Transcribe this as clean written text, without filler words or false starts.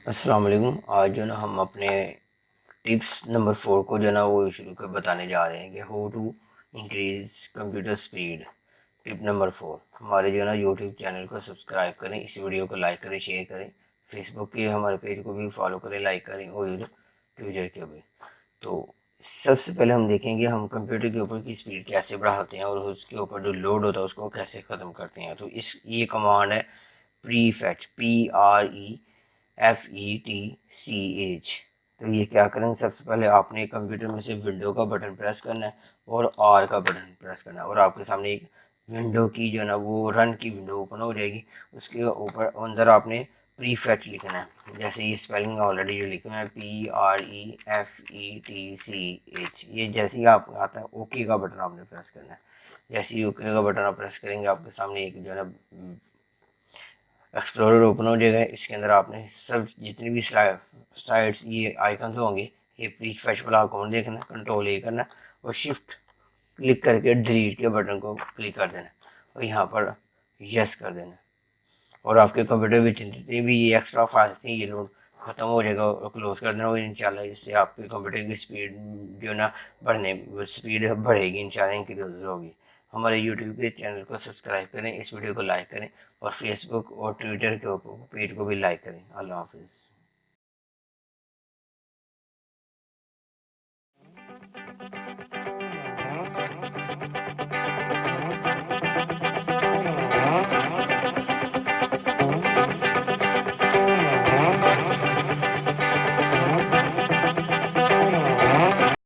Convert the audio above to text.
अस्सलाम वालेकुम। आज जो ना हम अपने टिप्स नंबर 4 को जो ना वो शुरू कर बताने जा रहे हैं कि how to increase computer speed. Tip number 4, हमारे जो ना यूट्यूब चैनल को सब्सक्राइब करें, इस वीडियो को लाइक करें, शेयर करें, फेसबुक के हमारे पेज को भी फॉलो करें, लाइक करें और ट्विटर के भी। तो सबसे पहले हम देखेंगे हम कंप्यूटर के ऊपर की स्पीड कैसे बढ़ाते हैं और उसके ऊपर जो लोड होता है उसको कैसे ख़त्म करते हैं। तो इस ये कमांड है प्रीफेच, PREFETCH। तो ये क्या करें, सबसे पहले आपने कंप्यूटर में से विंडो का बटन प्रेस करना है और आर का बटन प्रेस करना है और आपके सामने एक विंडो की जो ना वो रन की विंडो ओपन हो जाएगी। उसके ऊपर अंदर आपने प्रीफेच लिखना है, जैसे ये स्पेलिंग ऑलरेडी जो लिखना है PREFETCH। ये जैसे ही आप आता है ओके का बटन आपने प्रेस करना है। जैसे ही ओके का बटन आप प्रेस करेंगे आपके सामने एक जो है ना एक्सप्लोरर ओपन हो जाएगा। इसके अंदर आपने सब जितनी भी साइड्स ये आइकन्स होंगे, ये प्लीज फैच वाला अकाउंट देखना, कंट्रोल ए करना और शिफ्ट क्लिक करके डिलीट के बटन को क्लिक कर देना और यहाँ पर यस कर देना और आपके कंप्यूटर में जितने भी ये एक्स्ट्रा फाइल्स थी ये लोड खत्म हो जाएगा और क्लोज कर देना। और इंशाल्लाह इससे आपके कंप्यूटर की स्पीड जो ना बढ़ने स्पीड बढ़ेगी, इंशाल्लाह इंक्रीज होगी। हमारे यूट्यूब के चैनल को सब्सक्राइब करें, इस वीडियो को लाइक करें और फेसबुक और ट्विटर के ऊपर पेज को भी लाइक करें। अल्लाह हाफिज़।